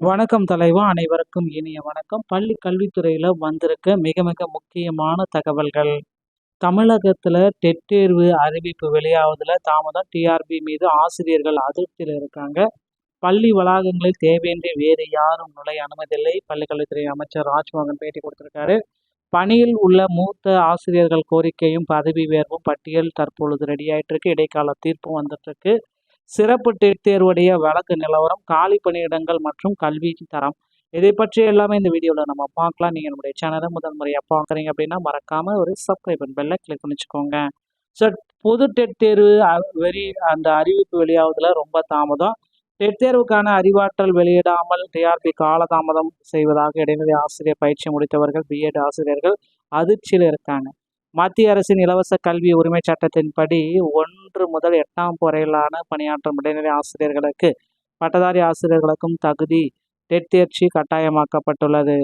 வணக்கம் தலைவா, அனைவருக்கும் இனிய வணக்கம். பள்ளி கல்வித்துறையில் வந்திருக்க மிக மிக முக்கியமான தகவல்கள். தமிழகத்தில் டெட் தேர்வு அறிவிப்பு வெளியாவதில் தாமதம். டிஆர்பி மீது ஆசிரியர்கள் அதிருப்தியில் இருக்காங்க. பள்ளி வளாகங்களில் தேவையின்றி வேறு யாரும் நுழைய அனுமதியில்லை. பள்ளிக்கல்வித்துறை அமைச்சர் ராஜ்மோகன் பேட்டி கொடுத்திருக்காரு. பணியில் உள்ள மூத்த ஆசிரியர்கள் கோரிக்கையும் பதவி உயர்வும் பட்டியல் தற்பொழுது ரெடியாயிட்டு இருக்கு. இடைக்கால தீர்ப்பும் வந்துட்டு இருக்கு. சிறப்பு டெட் தேர்வுடைய வழக்கு நிலவரம், காலி பணியிடங்கள் மற்றும் கல்வி தரம், இதை பற்றி எல்லாமே இந்த வீடியோவில் நம்ம பார்க்கலாம். நீங்கள் நம்முடைய சேனலை முதல் முறையாக பார்க்குறீங்க அப்படின்னா மறக்காமல் ஒரு சப்ஸ்கிரைப் பெல்லை கிளிக் பண்ணிச்சுக்கோங்க. ஸோ பொது டெட் தேர்வு அந்த அறிவிப்பு வெளியாவதில் ரொம்ப தாமதம். டெட் தேர்வுக்கான அறிவாற்றல் வெளியிடாமல் டிஆர்பி காலதாமதம் செய்வதாக இடைநிலை ஆசிரியர் பயிற்சி முடித்தவர்கள், பிஎட் ஆசிரியர்கள் அதிர்ச்சியில் இருக்காங்க. மத்திய அரசின் இலவச கல்வி உரிமை சட்டத்தின்படி 1 முதல் 8ஆம் வரையிலான பணியாற்றும் இடைநிலை ஆசிரியர்களுக்கு, பட்டதாரி ஆசிரியர்களுக்கும் தகுதி டெட் தேர்ச்சி கட்டாயமாக்கப்பட்டுள்ளது.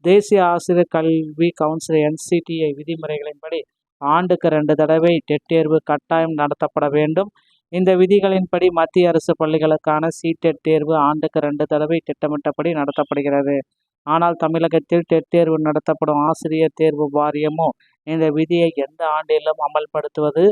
தேசிய ஆசிரியர் கல்வி கவுன்சில் NCTI விதிமுறைகளின்படி ஆண்டுக்கு 2 தடவை டெட் தேர்வு கட்டாயம் நடத்தப்பட வேண்டும். இந்த விதிகளின்படி மத்திய அரசு பள்ளிகளுக்கான CTET தேர்வு ஆண்டுக்கு 2 தடவை திட்டமிட்டபடி நடத்தப்படுகிறது. ஆனால் தமிழகத்தில் டெட் தேர்வு நடத்தப்படும் ஆசிரியர் தேர்வு வாரியமோ இந்த விதியை எந்த ஆண்டிலும் அமல்படுத்துவது.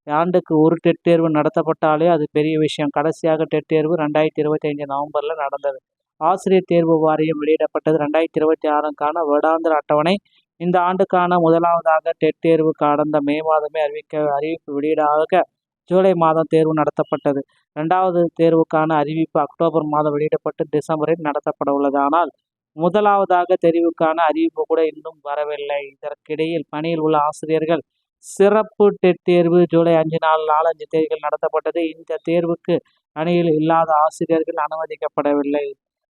ஆண்டுக்கு ஒரு டெட் தேர்வு நடத்தப்பட்டாலே அது பெரிய விஷயம். கடைசியாக டெட் தேர்வு 2025 நவம்பரில் நடந்தது. ஆசிரியர் தேர்வு வாரியம் வெளியிடப்பட்டது 2026க்கான வருடாந்திர அட்டவணை. இந்த ஆண்டுக்கான முதலாவதாக டெட் தேர்வு கடந்த மே மாதமே அறிவிப்பு வெளியீடாக ஜூலை மாதம் தேர்வு நடத்தப்பட்டது. 2வது தேர்வுக்கான அறிவிப்பு அக்டோபர் மாதம் வெளியிடப்பட்டு டிசம்பரில் நடத்தப்பட உள்ளது. ஆனால் முதலாவதாக தெரிவுக்கான அறிவிப்பு கூட இன்னும் வரவில்லை. இதற்கிடையில் பணியில் உள்ள ஆசிரியர்கள் சிறப்பு டெட் தேர்வு ஜூலை 4 தேதிகள் நடத்தப்பட்டது. இந்த தேர்வுக்கு அணியில் இல்லாத ஆசிரியர்கள் அனுமதிக்கப்படவில்லை.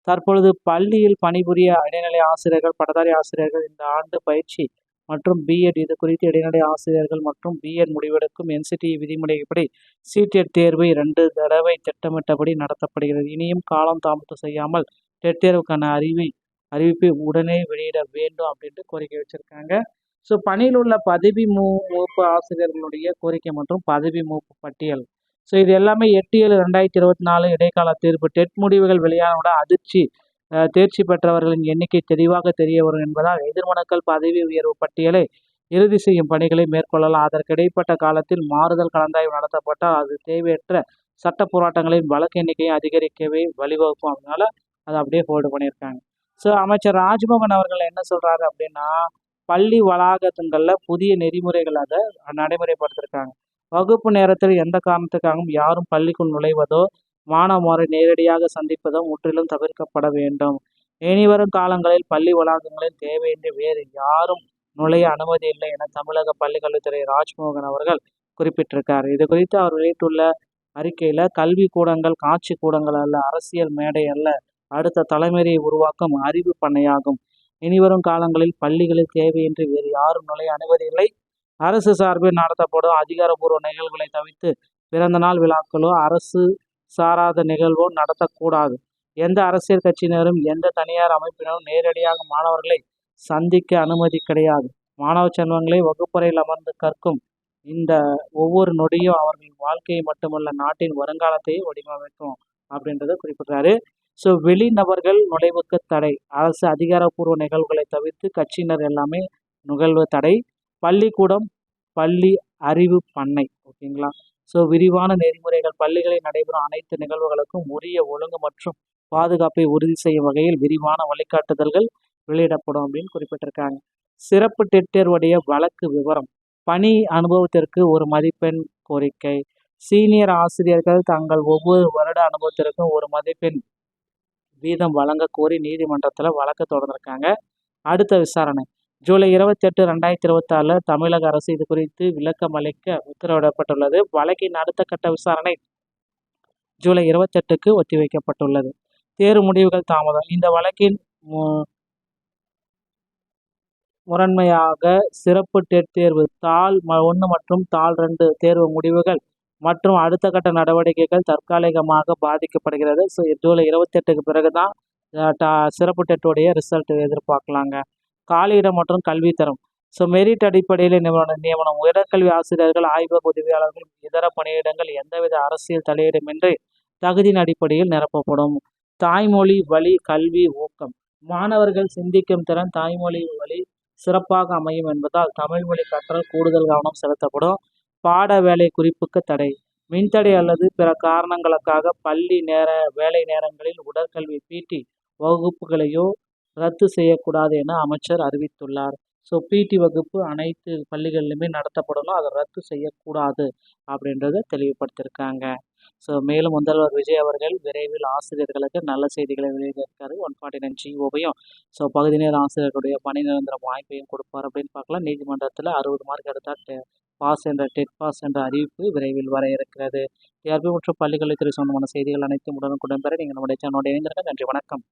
தற்பொழுது பள்ளியில் பணிபுரிய இடைநிலை ஆசிரியர்கள், பட்டதாரி ஆசிரியர்கள் இந்த ஆண்டு பயிற்சி மற்றும் பிஎட், இது குறித்து இடைநிலை ஆசிரியர்கள் மற்றும் பிஎட் முடிவெடுக்கும் NCTI விதிமுறைப்படி CTET தேர்வை 2 தடவை திட்டமிட்டபடி நடத்தப்படுகிறது. இனியும் காலம் தாமதம் செய்யாமல் டெட் தேர்வுக்கான அறிவிப்பை உடனே வெளியிட வேண்டும் அப்படின்ட்டு கோரிக்கை வச்சிருக்காங்க. ஸோ பணியில் உள்ள பதவி மூப்பு ஆசிரியர்களுடைய கோரிக்கை மற்றும் பதவி மூப்பு பட்டியல். ஸோ இது எல்லாமே 8/7/2024 இடைக்கால தீர்ப்பு. டெட் முடிவுகள் வெளியானவுடன் தேர்ச்சி பெற்றவர்களின் எண்ணிக்கை தெளிவாக தெரிய வரும் என்பதால் எதிர்மனுக்கள் பதவி உயர்வு பட்டியலை இறுதி செய்யும் பணிகளை மேற்கொள்ளலாம். அதற்கு இடைப்பட்ட காலத்தில் மாறுதல் கலந்தாய்வு நடத்தப்பட்டால் அது தேவையற்ற சட்ட போராட்டங்களின் வழக்கு எண்ணிக்கையை அதிகரிக்கவே வழிவகுக்கும். அதனால அதை அப்படியே ஹோல்டு பண்ணியிருக்காங்க. ஸோ அமைச்சர் ராஜ்மோகன் அவர்கள் என்ன சொல்கிறாரு அப்படின்னா, பள்ளி வளாகங்களில் புதிய நெறிமுறைகள் அதை நடைமுறைப்படுத்திருக்காங்க. வகுப்பு நேரத்தில் எந்த காரணத்துக்காகவும் யாரும் பள்ளிக்குள் நுழைவதோ மாணவரை நேரடியாக சந்திப்பதோ முற்றிலும் தவிர்க்கப்பட வேண்டும். இனிவரும் காலங்களில் பள்ளி வளாகங்களில் தேவையின்றி வேறு யாரும் நுழைய அனுமதி இல்லை என தமிழக பள்ளிக்கல்வித்துறை ராஜ்மோகன் அவர்கள் குறிப்பிட்டிருக்கார். இது குறித்து அவர் வெளியிட்டுள்ள அறிக்கையில், கல்வி கூடங்கள் காட்சி கூடங்கள் அல்ல, அரசியல் மேடை அல்ல, அடுத்த தலைமுறையை உருவாக்கும் அறிவு பண்ணையாகும். இனிவரும் காலங்களில் பள்ளிகளில் தேவையின்றி வேறு யாரும் நுழைய அனுமதி இல்லை. அரசு சார்பில் நடத்தப்படும் அதிகாரப்பூர்வ நிகழ்வுகளை தவிர்த்து பிறந்தநாள் விழாக்களோ அரசு சாராத நிகழ்வோ நடத்தக்கூடாது. எந்த அரசியல் கட்சியினரும் எந்த தனியார் அமைப்பினரும் நேரடியாக மாணவர்களை சந்திக்க அனுமதி கிடையாது. மாணவ செல்வங்களை வகுப்பறையில் அமர்ந்து கற்கும் இந்த ஒவ்வொரு நொடியும் அவர்களின் வாழ்க்கையை மட்டுமல்ல நாட்டின் வருங்காலத்தையே வடிவமைக்கும் அப்படின்றத குறிப்பிட்டாரு. ஸோ வெளிநபர்கள் நுழைவுக்கு தடை. அரசு அதிகாரப்பூர்வ நிகழ்வுகளை தவிர்த்து கட்சியினர் எல்லாமே நிகழ்வு தடை. பள்ளிக்கூடம், பள்ளி அறிவு பண்ணை. ஓகேங்களா? ஸோ விரிவான நெறிமுறைகள். பள்ளிகளில் நடைபெறும் அனைத்து நிகழ்வுகளுக்கும் உரிய ஒழுங்கு மற்றும் பாதுகாப்பை உறுதி செய்யும் வகையில் விரிவான வழிகாட்டுதல்கள் வெளியிடப்படும் அப்படின்னு குறிப்பிட்டிருக்காங்க. சிறப்பு டெட் தேர்வுடைய வழக்கு விவரம். பணி அனுபவத்திற்கு 1 மதிப்பெண் கோரிக்கை. சீனியர் ஆசிரியர்கள் தங்கள் ஒவ்வொரு வருட அனுபவத்திற்கும் 1 மதிப்பெண் வீதம் வழங்க கோரி நீதிமன்றத்தில் வழக்கு தொடர்ந்திருக்காங்க. அடுத்த விசாரணை ஜூலை 28, 2024 தமிழக அரசு இது குறித்து விளக்கம் அளிக்க உத்தரவிடப்பட்டுள்ளது. வழக்கின் அடுத்த கட்ட விசாரணை ஜூலை 28க்கு ஒத்திவைக்கப்பட்டுள்ளது. தேர்வு முடிவுகள் தாமதம். இந்த வழக்கின் முரண்மையாக சிறப்பு டெட் தேர்வு தாள் 1 மற்றும் தாள் 2 தேர்வு முடிவுகள் மற்றும் அடுத்த கட்ட நடவடிக்கைகள் தற்காலிகமாக பாதிக்கப்படுகிறது. ஸோ ஜூலை 28க்கு பிறகுதான் சிறப்பு டெட்டுடைய ரிசல்ட் எதிர்பார்க்கலாங்க. காலியிடம் மற்றும் கல்வித்தரம். ஸோ மெரிட் அடிப்படையில் நியமனம். உயர்கல்வி ஆசிரியர்கள், ஆய்வக உதவியாளர்கள், இதர பணியிடங்கள் எந்தவித அரசியல் தலையீடுமின்றி தகுதியின் அடிப்படையில் நிரப்பப்படும். தாய்மொழி வழி கல்வி ஊக்கம். மாணவர்கள் சிந்திக்கும் திறன் தாய்மொழி வழி சிறப்பாக அமையும் என்பதால் தமிழ் மொழி கற்றல் கூடுதல் கவனம் செலுத்தப்படும். பாட வேலை குறிப்புக்கு தடை. மின்தடை அல்லது பிற காரணங்களுக்காக பள்ளி வேலை நேரங்களில் உடற்கல்வி பிடி வகுப்புகளையோ ரத்து செய்யக்கூடாது என அமைச்சர் அறிவித்துள்ளார். ஸோ பிடி வகுப்பு அனைத்து பள்ளிகளிலுமே நடத்தப்படணும், அதை ரத்து செய்யக்கூடாது அப்படின்றத தெளிவுபடுத்தியிருக்காங்க. ஸோ மேலும் முதல்வர் விஜய் அவர்கள் விரைவில் ஆசிரியர்களுக்கு நல்ல செய்திகளை வெளியிட்டிருக்காரு. 149 ஜிஓவையும் ஸோ பகுதி நேர ஆசிரியர்களுடைய பணி நிரந்தர வாய்ப்பையும் கொடுப்பார் அப்படின்னு பார்க்கலாம். நீதிமன்றத்தில் 60 மார்க் எடுத்தால் பாஸ் என்ற டெட் பாஸ் என்ற அறிவிப்பு விரைவில் வர இருக்கிறது. டிஆர்பி மற்றும் பள்ளிக்கல்வித்துறை சொந்தமான செய்திகள் அனைத்தும் உடனுக்குடன் பெற நீங்கள் நம்முடைய சேனலோட இணைந்திருக்க. நன்றி, வணக்கம்.